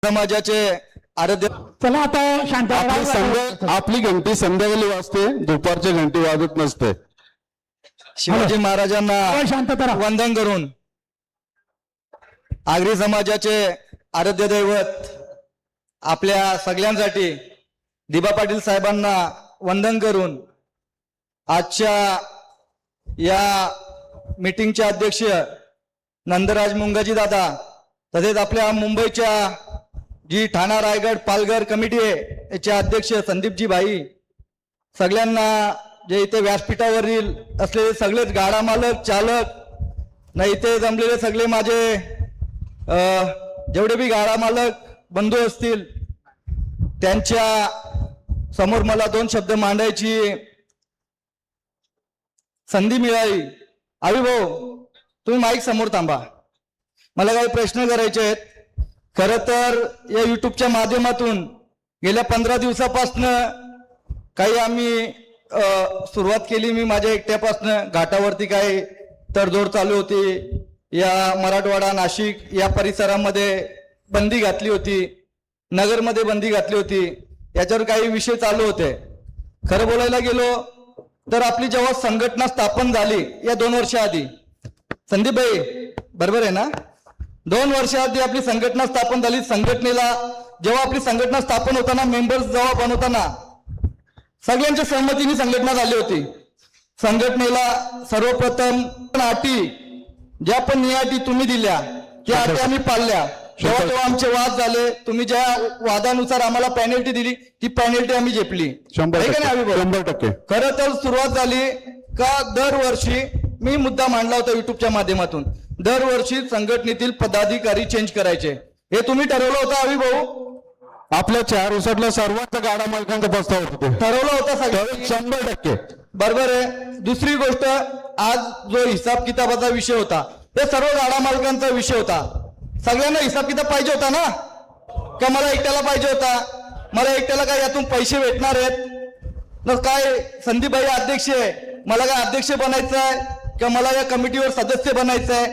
समाजाचे आराध्य. चला आता शांत आपली घंटी संध्याकाळी वाजते, दुपारची घंटी वाजत नसते. शिवाजी महाराजांना शांतता वंदन करून आगरी समाजाचे आराध्य दैवत आपल्या सगळ्यांसाठी दिबा पाटील साहेबांना वंदन करून आजच्या या मीटिंगचे अध्यक्ष नंदराज मुंगाजी दादा, तसेच आपल्या मुंबईच्या जी ठाणा रायगड पालघर कमिटी आहे याचे अध्यक्ष संदीपजी भाई, सगळ्यांना जे इथे व्यासपीठावरील असलेले सगळेच गाडा मालक चालक ना, इथे जमलेले सगळे माझे जेवढे बी गाडा मालक बंधू असतील, त्यांच्या समोर मला 2 शब्द मांडायची संधी मिळाली. भाऊ, तुम्ही माईक समोर थांबा, मला काही प्रश्न करायचे आहेत. खरं तर या युट्यूबच्या माध्यमातून गेल्या 15 दिवसापासून काही आम्ही सुरुवात केली. मी माझ्या एकट्यापासून घाटावरती काही तडजोड चालू होती, या मराठवाडा नाशिक या परिसरामध्ये बंदी घातली होती, नगरमध्ये बंदी घातली होती, याच्यावर काही विषय चालू होते. खरं बोलायला गेलो तर आपली जेव्हा संघटना स्थापन झाली या 2 वर्षाआधी, संदीप भाई बरोबर आहे ना, 2 वर्षाआधी आपली संघटना स्थापन झाली. संघटनेला जेव्हा आपली संघटना स्थापन होताना, मेंबर्स जेव्हा बनवताना सगळ्यांच्या सहमतीने संघटना झाली होती. संघटनेला सर्वप्रथम अटी, ज्या पण निअटी तुम्ही दिल्या त्या अटी आम्ही पाळल्या. जेव्हा आमचे वाद झाले, तुम्ही ज्या वादानुसार आम्हाला पेनल्टी दिली ती पेनल्टी आम्ही झेपली. 100%. खरं तर सुरुवात झाली का दरवर्षी मी मुद्दा मांडला होता युट्यूबच्या माध्यमातून, दरवर्षी संघटनेतील पदाधिकारी चेंज करायचे. हे तुम्ही ठरवलं होतं भाऊ? आपल्या 4 दिवसातल्या सर्वांचा गाडा मालकांचा प्रस्ताव होता, ठरवलं होतं सगळं 100%. बरोबर आहे. दुसरी गोष्ट, आज जो हिसाब किताबाचा विषय होता ते सर्व गाडा मालकांचा विषय होता. सगळ्यांना हिसाब किताब पाहिजे होता ना, का मला एकट्याला पाहिजे होता? मला एकट्याला काय यातून पैसे भेटणार आहेत ना? काय संदीपभाई अध्यक्ष आहे, मला काय अध्यक्ष बनायचं आहे का मला या कमिटीवर सदस्य बनायचं आहे?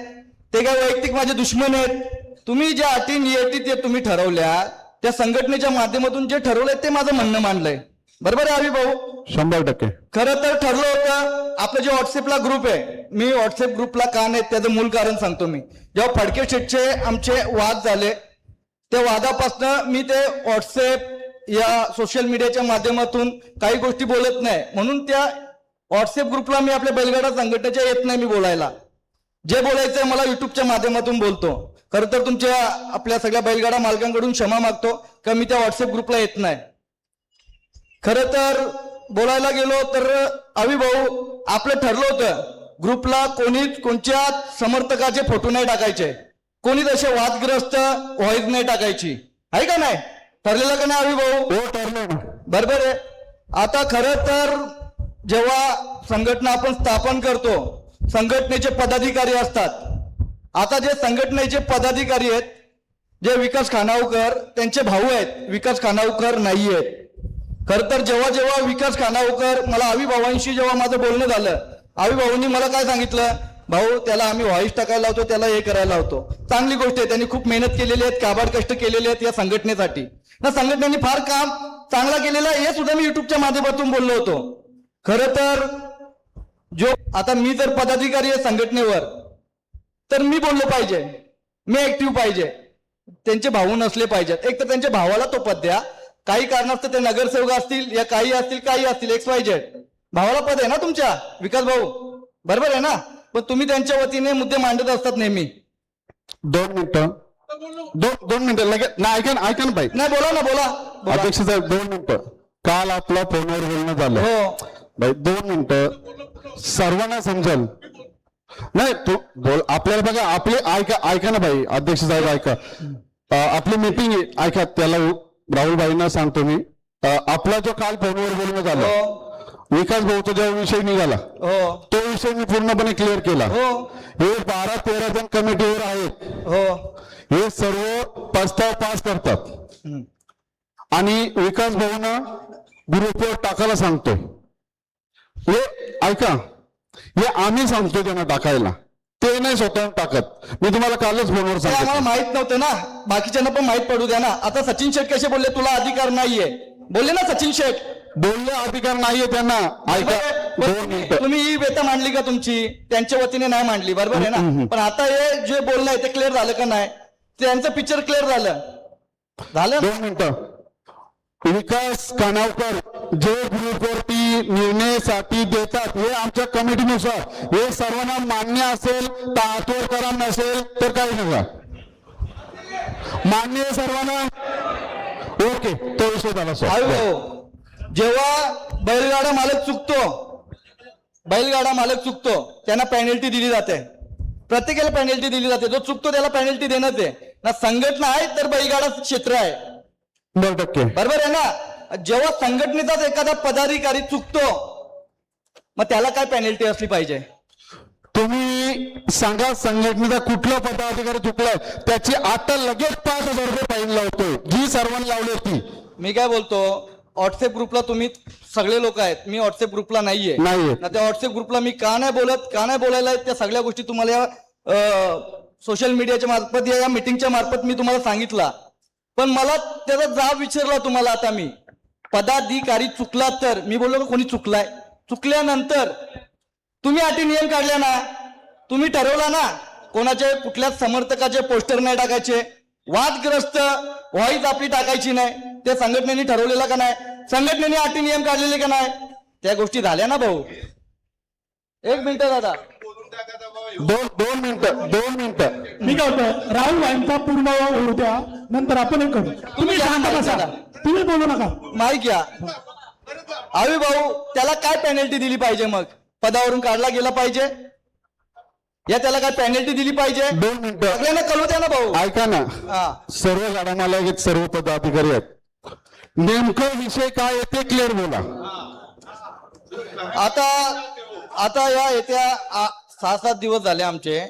ते काय वैयक्तिक माझे दुश्मन आहेत? तुम्ही ज्या अटी नियती ते तुम्ही ठरवल्या, त्या संघटनेच्या माध्यमातून जे ठरवलंय ते माझं म्हणणं मांडलंय. बरोबर आहे भाऊ? 100%. खरं तर ठरलं होतं आपलं जे व्हॉट्सअपला ग्रुप आहे, मी व्हॉट्सअप ग्रुपला का नाही त्याचं मूळ कारण सांगतो. मी जेव्हा फडके शेठचे आमचे वाद झाले, त्या वादापासून मी ते व्हॉट्सअप या सोशल मीडियाच्या माध्यमातून काही गोष्टी बोलत नाही, म्हणून त्या व्हॉट्सअप ग्रुपला मी आपल्या बैलगाडा संघटनेच्या येत नाही. मी बोलायला जे बोलायचंय मला युट्यूबच्या माध्यमातून बोलतो. खरं तर तुमच्या आपल्या सगळ्या बैलगाडा मालकांकडून क्षमा मागतो का मी त्या व्हॉट्सअप ग्रुपला येत नाही. खरं तर बोलायला गेलो तर भाऊ, आपलं ठरलं होतं ग्रुपला कोणीच कोणत्या समर्थकाचे फोटो नाही टाकायचे, कोणीच असे वादग्रस्त व्हॉइस नाही टाकायची, आहे का नाही? ठरलेलं का नाही भाऊ? हो, ठरलं. बरोबर आहे. आता खरं तर जेव्हा संघटना आपण स्थापन करतो, संघटनेचे पदाधिकारी असतात. आता जे संघटनेचे पदाधिकारी आहेत, जे विकास खानावकर त्यांचे भाऊ आहेत, विकास खानावकर नाही आहेत. खरं तर जेव्हा जेव्हा विकास खानावकर, मला भावांशी जेव्हा माझं बोलणं झालं, भाऊंनी मला काय सांगितलं, भाऊ त्याला आम्ही व्हॉइस टाकायला होतो, त्याला हे करायला होतो. चांगली गोष्ट आहे, त्यांनी खूप मेहनत केलेली आहेत, काबाड कष्ट केलेले आहेत या संघटनेसाठी. ना संघटनेने फार काम चांगला केलेलं आहे, हे सुद्धा मी युट्यूबच्या माध्यमातून बोललो होतो. खरं तर जो आता मी जर पदाधिकारी आहे संघटनेवर, तर मी बोललो पाहिजे, मी ऍक्टिव्ह पाहिजे, त्यांचे भाऊ नसले पाहिजेत. एक तर त्यांच्या भावाला तो पद द्या, काही कारणास्तव ते नगरसेवक असतील या काही असतील XYZ, भावाला पद आहे ना तुमच्या विकास भाऊ, बरोबर आहे ना? पण तुम्ही त्यांच्या वतीने मुद्दे मांडत असतात नेहमी. 2 मिनिटं लगेच नाही, ऐका ना बाई. नाही, बोला ना, बोला अध्यक्ष साहेब 2 मिनिटं. काल आपलं फोनवर बोलणं झालं. हो बाई 2 मिनिटं सर्वांना समजेल. नाही तू बोल, आपल्याला बघा, आपले ऐका ना बाई. अध्यक्ष साहेब ऐका, आपली मीटिंग ऐका, त्याला राहुलबाईंना सांगतो मी. आपला जो काल फोनवर बोलणं झालं, विकास भाऊचा जो विषय निघाला, तो विषय मी पूर्णपणे क्लिअर केला. हे 12-13 जण कमिटीवर आहेत, हे सर्व प्रस्ताव पास करतात आणि विकास भाऊंना ग्रुपवर टाकायला सांगतोय. हे ऐका, हे आम्ही सांगतो त्यांना टाकायला. ते नाही स्वतः टाकत. मी तुम्हाला कालच फोनवर ते आम्हाला सांगितलं. माहित नव्हतं ना, बाकीच्यांना पण माहित पडू द्या ना. आता सचिन शेठ कसे बोलले तुला अधिकार नाहीये, बोलले ना सचिन शेठ. बोलले अधिकार नाहीये त्यांना. ऐका 2 मिनिटं. तुम्ही ही व्यथा मांडली का तुमची, त्यांच्या वतीने नाही मांडली, बरोबर आहे ना. पण आता हे जे बोलणं आहे ते क्लिअर झालं का नाही, त्यांचं पिक्चर क्लिअर झालं 2 मिनिटं. विकास कानावकर जे ग्रुपवरती निर्णयासाठी देतात हे आमच्या कमिटीनुसार, हे सर्वांना मान्य असेल तर हातवर करा, नसेल तर काही नका. मान्य आहे सर्वांना? ओके, तो विषय झाला सर. हो, जेव्हा बैलगाडा मालक चुकतो त्यांना पेनल्टी दिली जाते, प्रत्येकाला पेनल्टी दिली जाते. जो चुकतो त्याला पेनल्टी देणंच आहे ना. संघटना आहे तर बैलगाडा क्षेत्र आहे, 100%. बरोबर आहे ना. जेव्हा संघटनेचाच एखादा पदाधिकारी चुकतो मग त्याला काय पेनल्टी असली पाहिजे. तुम्ही सांगा संघटनेचा कुठला पदाधिकारी चुकलाय त्याची आता लगेच 5,000 रुपये फाईन लावतोय, जी सर्वांनी लावली होती. मी काय बोलतो, व्हॉट्सअप ग्रुपला तुम्ही सगळे लोक आहेत, मी व्हॉट्सअप ग्रुपला नाहीये ना. त्या व्हॉट्सअप ग्रुपला मी का नाही बोलायला त्या सगळ्या गोष्टी तुम्हाला सोशल मीडियाच्या मार्फत या मीटिंगच्या मार्फत मी तुम्हाला सांगितला. पण मला त्याचा जाब विचारला तुम्हाला. आता मी पदाधिकारी चुकला तर मी बोललो का कोणी चुकलाय, चुकल्यानंतर तुम्ही अटी नियम काढल्या ना, तुम्ही ठरवला ना कोणाचे कुठल्याच समर्थकाचे पोस्टर नाही टाकायचे, वादग्रस्त व्हॉइस आपली टाकायची नाही, ते संघटनेने ठरवलेलं का नाही, संघटनेने अटी नियम काढलेले का नाही, त्या गोष्टी झाल्या ना भाऊ. 1 मिनिट दादा, 2 मिनिटं. मी काय होतं, राहुल भाईंचा पूर्ण होऊ द्या, नंतर आपण हे करू. तुम्ही शांत बसा, तुम्ही बोलू नका. माहित घ्या. आवी भाऊ, त्याला काय पेनल्टी दिली पाहिजे, मग पदावरून काढला गेला पाहिजे या त्याला काय पेनल्टी दिली पाहिजे. 2 मिनिटं. सगळ्यांना कळू द्या ना भाऊ. ऐका ना, हा, सर्व गाड्या मालक आहेत, सर्व पदाधिकारी आहेत, नेमकं विषय काय आहे ते क्लिअर बोला. आता या येत्या 6-7 दिवस झाले आमचे.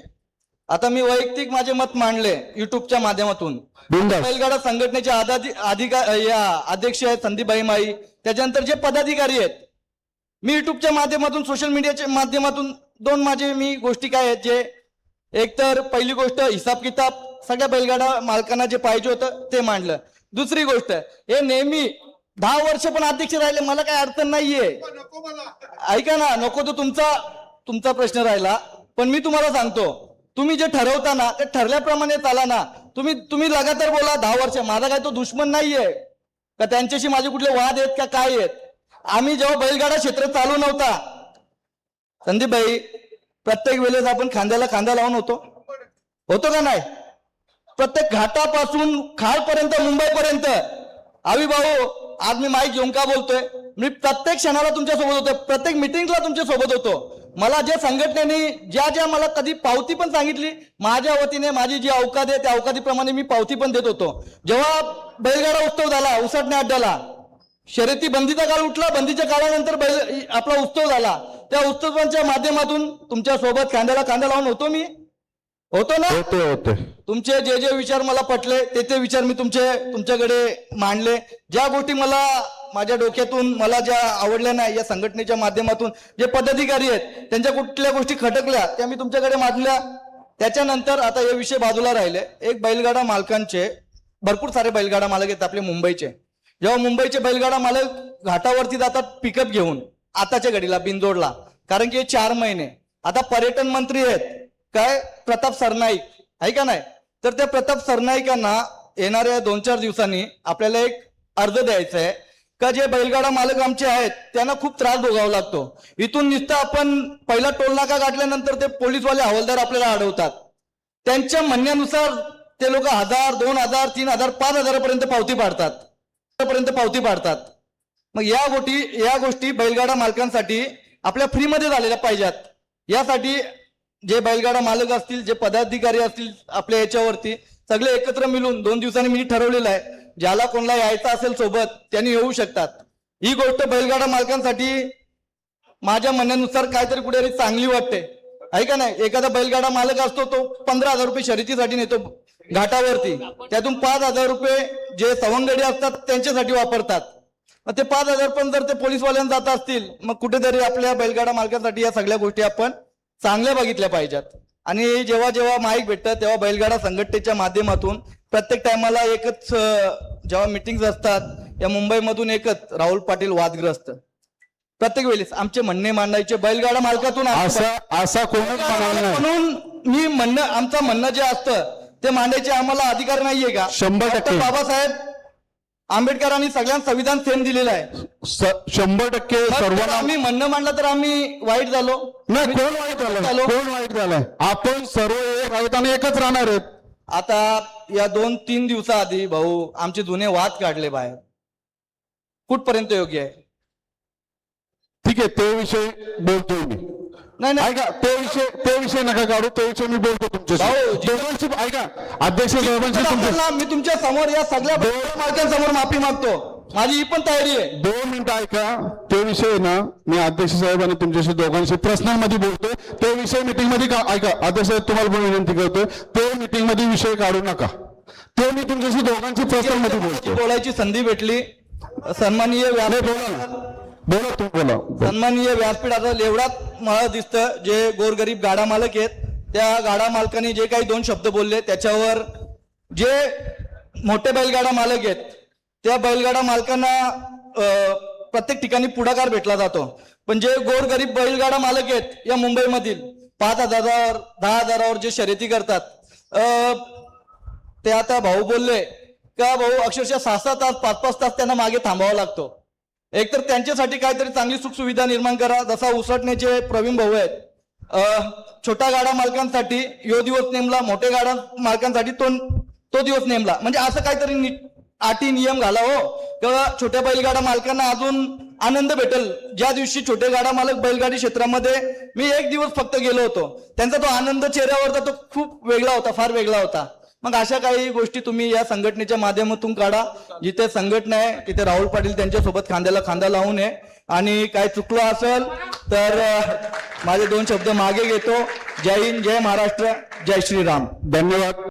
आता मी वैयक्तिक माझे मत मांडले युट्यूबच्या माध्यमातून. बिनधास्त. बैलगाडा संघटनेचे अध्यक्ष आहेत संदीपभाई माई, त्याच्यानंतर जे पदाधिकारी आहेत, मी युट्यूबच्या माध्यमातून सोशल मीडियाच्या माध्यमातून 2 माझे मी गोष्टी काय आहेत, जे एक तर पहिली गोष्ट हिसाब किताब सगळ्या बैलगाडा मालकांना जे पाहिजे होतं ते मांडलं. दुसरी गोष्ट, हे नेहमी 10 वर्ष पण अध्यक्ष राहिले, मला काय अडचण नाहीये. ऐका ना, नको तो तुमचा प्रश्न राहिला, पण मी तुम्हाला सांगतो, तुम्ही जे ठरवता ना ते ठरल्याप्रमाणे चाला ना. तुम्ही लगातार बोला 10 वर्ष, माझा काय तो दुश्मन नाहीये का, त्यांच्याशी माझे कुठले वाद आहेत का काय आहेत. आम्ही जेव्हा बैलगाडा क्षेत्र चालू नव्हता, संदीप भाई, प्रत्येक वेळेस आपण खांद्याला खांदा लावून होतो का नाही. प्रत्येक घाटापासून खालपर्यंत, मुंबईपर्यंत. आवी भाऊ, आज मी माईक घेऊन का बोलतोय, मी प्रत्येक क्षणाला तुमच्या सोबत होतो, प्रत्येक मिटिंगला तुमच्या सोबत होतो. मला जे संघटनेने ज्या मला कधी पावती पण सांगितली, माझ्या वतीने माझी जी अवकाद आहे त्या अवकादीप्रमाणे मी पावती पण देत होतो. जेव्हा बैलगाडा उत्सव झाला, उसटण्या अड्ड्याला शर्यती बंदीचा काळ उठला, बंदीच्या काळानंतर आपला उत्सव झाला, त्या उत्सवांच्या माध्यमातून तुमच्या सोबत खांद्याला खांदा लावून होतो ना. होते. तुमचे जे विचार मला पटले ते विचार मी तुमच्याकडे मांडले. ज्या गोष्टी मला माझ्या डोक्यातून मला ज्या आवडल्या नाही, या संघटनेच्या माध्यमातून जे पदाधिकारी आहेत त्यांच्या कुठल्या गोष्टी खटकल्या त्या मी तुमच्याकडे मांडल्या. त्याच्यानंतर आता हे विषय बाजूला राहिले. एक बैलगाडा मालकांचे भरपूर सारे बैलगाडा मालक आहेत आपले मुंबईचे. जेव्हा मुंबईचे बैलगाडा मालक घाटावरती जातात पिकअप घेऊन, आताच्या घडीला बिनजोडला, कारण की हे 4 महिने आता पर्यटन मंत्री आहेत काय, प्रताप सरनाईक आहे का नाही, तर त्या प्रताप सरनाईकांना येणाऱ्या 2-4 दिवसांनी आपल्याला एक अर्ज द्यायचा आहे का जे बैलगाडा मालक आमचे आहेत त्यांना खूप त्रास भोगावा लागतो. इथून नुसतं आपण पहिला टोल नाका गाठल्यानंतर ते पोलीसवाले हवालदार आपल्याला अडवतात. त्यांच्या म्हणण्यानुसार ते लोक 1000, 2000, 3000, 5000 पर्यंत पावती पाडतात. मग या गोष्टी बैलगाडा मालकांसाठी आपल्या फ्रीमध्ये झालेल्या पाहिजेत. यासाठी जे बैलगाडा मालक असतील, जे पदाधिकारी असतील आपल्या याच्यावरती, सगळे एकत्र मिळून 2 दिवसांनी मी ठरवलेलं आहे, ज्याला कोणाला यायचं असेल सोबत त्यांनी येऊ शकतात. ही गोष्ट बैलगाडा मालकांसाठी माझ्या म्हणण्यानुसार काहीतरी कुठेतरी चांगली वाटते, आहे का नाही. एखादा बैलगाडा मालक असतो तो 15,000 रुपये शर्यतीसाठी नेतो घाटावरती, त्यातून 5,000 रुपये जे सवंगडी असतात त्यांच्यासाठी वापरतात. मग ते 5,000 पण जर ते पोलीसवाल्यांना जात असतील, मग कुठेतरी आपल्या बैलगाडा मालकांसाठी या सगळ्या गोष्टी आपण चांगल्या बघितल्या पाहिजेत. आणि जेव्हा जेव्हा माईक भेटतं तेव्हा बैलगाडा संघटनेच्या माध्यमातून प्रत्येक टायमाला एकच जेव्हा मिटिंग असतात या मुंबईमधून एकच राहुल पाटील वादग्रस्त प्रत्येक वेळेस आमचे म्हणणे मांडायचे बैलगाडा मालकातून असा कोणच म्हणाला नाही. म्हणून मी म्हणणं आमचं म्हणणं जे असतं ते मांडायचे आम्हाला अधिकार नाहीये का? 100% डॉक्टर बाबासाहेब आंबेडकरांनी सगळ्यांना संविधान सेम दिलेलं आहे. 100% मग जर सर्वांना आम्ही म्हणणं मांडलं तर आम्ही वाईट झालो. नाही. कोण वाईट झालं? कोण वाईट झालंय? आपण सर्व एक आहेत आणि एकच राहणार आहेत. आता या 2-3 दिवसाआधी भाऊ आमचे जुने वाद काढले बाहेर, कुठपर्यंत योग्य आहे? ठीक आहे, ते विषय बोलतोय मी. नाही नाही ऐका, ते विषय नका काढू, ते विषय मी बोलतो तुमच्याशी. भाऊ, दोघांशी ऐका, अध्यक्ष साहेबांशी तुमच्या मी तुमच्या समोर या सगळ्या बैलगाडा मालकांसमोर माफी मागतो. माझी ही पण तयारी आहे. 2 मिनिटं ऐका. ते विषय ना मी अध्यक्ष साहेब आणि तुमच्याशी दोघांशी पर्सनल मध्ये बोलतोय. ते विषय मीटिंग मध्ये ऐका, अध्यक्ष साहेब तुम्हाला पण विनंती करतोय, ते मीटिंग मध्ये विषय काढू नका. ते मी तुमच्याशी दोघांशी पर्सनल मध्ये बोलतो. बोलायची संधी भेटली. सन्माननीय बोला तू बोला. सन्माननीय व्यासपीठ आता एवढाच मला दिसतं जे गोरगरीब गाडा मालक आहेत त्या गाडा मालकांनी जे काही 2 शब्द बोलले त्याच्यावर जे मोठे बैलगाडा मालक आहेत त्या बैलगाडा मालकांना प्रत्येक ठिकाणी पुढाकार भेटला जातो, पण जे गोरगरीब बैलगाडा मालक आहेत या मुंबईमधील 5,000 10,000 जे शर्यती करतात ते आता भाऊ बोलले का भाऊ अक्षरशः 6-6 तास 5-5 तास त्यांना मागे थांबावा लागतो. एकतर त्यांच्यासाठी काहीतरी चांगली सुखसुविधा निर्माण करा, जसा उसटण्याचे प्रवीण भाऊ आहेत. छोट्या गाडा मालकांसाठी यो दिवस नेमला, मोठे गाडा मालकांसाठी तो दिवस नेमला. म्हणजे असं काहीतरी अटी नियम घाला हो, किंवा छोट्या बैलगाडा मालकांना अजून आनंद भेटेल. ज्या दिवशी छोटे गाडा मालक बैलगाडी क्षेत्रामध्ये मी 1 दिवस फक्त गेलो होतो, त्यांचा तो आनंद चेहऱ्यावरचा तो खूप वेगळा होता, फार वेगळा होता. मग अशा काही गोष्टी तुम्ही या संघटनेच्या माध्यमातून काढा. जिथे संघटना आहे तिथे राहुल पाटील त्यांच्यासोबत खांद्याला खांदा लावून आहे. आणि काय चुकलो असेल तर माझे 2 शब्द मागे घेतो. जय हिंद, जय महाराष्ट्र, जय श्रीराम. धन्यवाद.